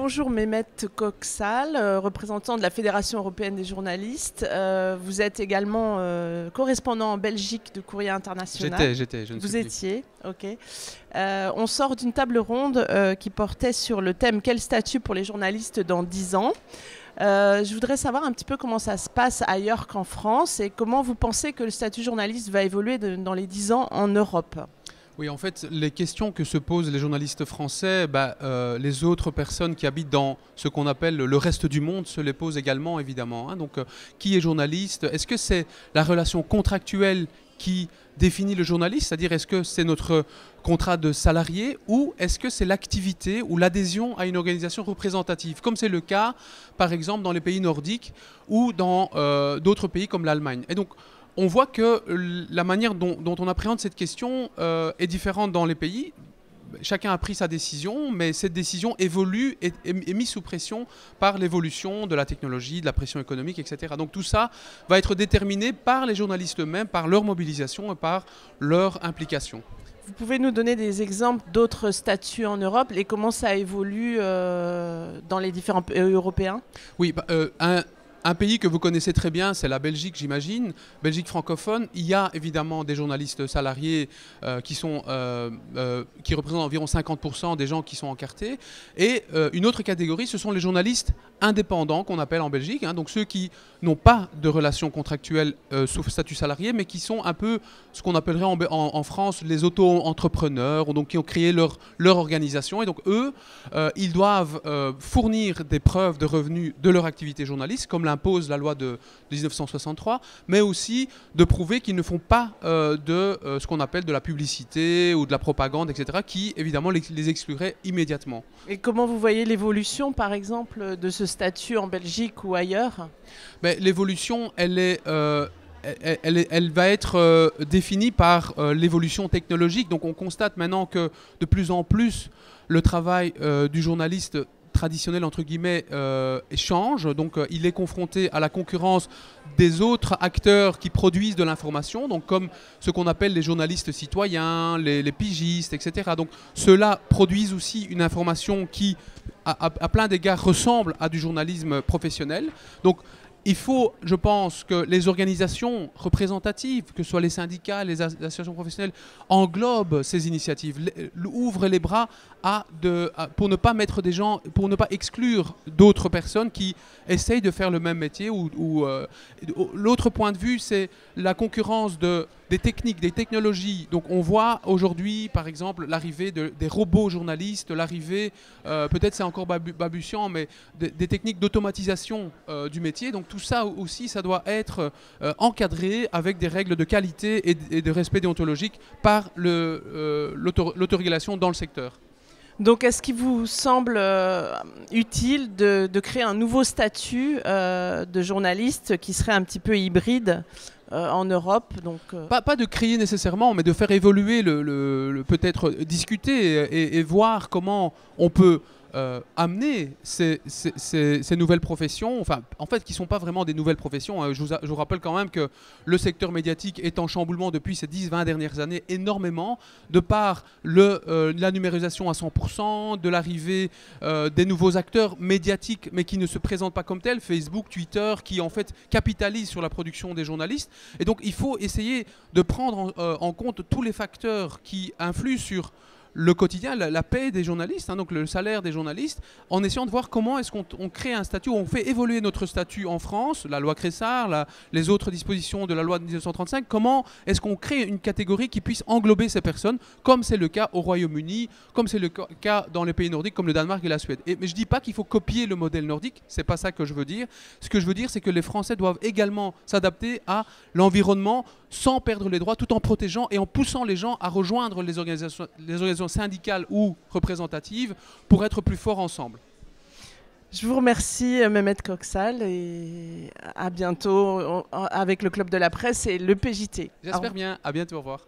Bonjour Mehmet Koksal, représentant de la Fédération européenne des journalistes. Vous êtes également correspondant en Belgique de Courrier International. J'étais, je ne suis Vous plus. étiez, ok. On sort d'une table ronde qui portait sur le thème « Quel statut pour les journalistes dans 10 ans ?» Je voudrais savoir un petit peu comment ça se passe ailleurs qu'en France et comment vous pensez que le statut journaliste va évoluer dans les 10 ans en Europe. Oui, en fait, les questions que se posent les journalistes français, les autres personnes qui habitent dans ce qu'on appelle le reste du monde se les posent également, évidemment. Hein. Donc, qui est journaliste? Est-ce que c'est la relation contractuelle qui définit le journaliste? C'est-à-dire, est-ce que c'est notre contrat de salarié ou est-ce que c'est l'activité ou l'adhésion à une organisation représentative, comme c'est le cas, par exemple, dans les pays nordiques ou dans d'autres pays comme l'Allemagne. Et donc, on voit que la manière dont on appréhende cette question est différente dans les pays. Chacun a pris sa décision, mais cette décision évolue et est mise sous pression par l'évolution de la technologie, de la pression économique, etc. Donc tout ça va être déterminé par les journalistes eux-mêmes, par leur mobilisation et par leur implication. Vous pouvez nous donner des exemples d'autres statuts en Europe et comment ça évolue dans les différents pays européens? Oui, un pays que vous connaissez très bien, c'est la Belgique, j'imagine, Belgique francophone. Il y a évidemment des journalistes salariés qui représentent environ 50% des gens qui sont encartés. Et une autre catégorie, ce sont les journalistes indépendants qu'on appelle en Belgique, hein, donc ceux qui n'ont pas de relation contractuelle sous statut salarié, mais qui sont un peu ce qu'on appellerait en France les auto-entrepreneurs, donc qui ont créé leur organisation. Et donc eux, ils doivent fournir des preuves de revenus de leur activité journaliste, comme l'impose la loi de 1963, mais aussi de prouver qu'ils ne font pas de ce qu'on appelle de la publicité ou de la propagande, etc., qui évidemment les exclurait immédiatement. Et comment vous voyez l'évolution, par exemple, de ce statut en Belgique ou ailleurs? L'évolution, elle va être définie par l'évolution technologique. Donc on constate maintenant que de plus en plus le travail du journaliste traditionnel entre guillemets change, donc il est confronté à la concurrence des autres acteurs qui produisent de l'information, donc comme ce qu'on appelle les journalistes citoyens, les pigistes, etc. Donc ceux-là produisent aussi une information qui à plein d'égards ressemble à du journalisme professionnel. Donc il faut, je pense, que les organisations représentatives, que ce soit les syndicats, les associations professionnelles, englobent ces initiatives, ouvrent les bras pour ne pas mettre des gens, pour ne pas exclure d'autres personnes qui essayent de faire le même métier. L'autre point de vue, c'est la concurrence des techniques, des technologies. Donc on voit aujourd'hui, par exemple, l'arrivée des robots journalistes, l'arrivée, peut-être c'est encore balbutiant, mais des techniques d'automatisation du métier. Donc tout ça aussi, ça doit être encadré avec des règles de qualité et de respect déontologique par l'autorégulation dans le secteur. Donc est-ce qu'il vous semble utile de créer un nouveau statut de journaliste qui serait un petit peu hybride en Europe, donc pas de créer nécessairement, mais de faire évoluer, peut-être discuter et voir comment on peut amener ces nouvelles professions, enfin, en fait, qui ne sont pas vraiment des nouvelles professions. Hein. Je vous rappelle quand même que le secteur médiatique est en chamboulement depuis ces 10-20 dernières années énormément, de par la numérisation à 100%, de l'arrivée des nouveaux acteurs médiatiques, mais qui ne se présentent pas comme tels, Facebook, Twitter, qui en fait capitalisent sur la production des journalistes. Et donc, il faut essayer de prendre en compte tous les facteurs qui influent sur le quotidien, la paie des journalistes, hein, donc le salaire des journalistes, en essayant de voir comment est-ce qu'on crée un statut, on fait évoluer notre statut en France, la loi Cressard, les autres dispositions de la loi de 1935, comment est-ce qu'on crée une catégorie qui puisse englober ces personnes, comme c'est le cas au Royaume-Uni, comme c'est le cas dans les pays nordiques comme le Danemark et la Suède. Mais je ne dis pas qu'il faut copier le modèle nordique, c'est pas ça que je veux dire. Ce que je veux dire, c'est que les Français doivent également s'adapter à l'environnement sans perdre les droits, tout en protégeant et en poussant les gens à rejoindre les organisations syndicales ou représentatives pour être plus forts ensemble. Je vous remercie Mehmet Koksal et à bientôt avec le Club de la Presse et le PJT. J'espère bien, à bientôt, au revoir.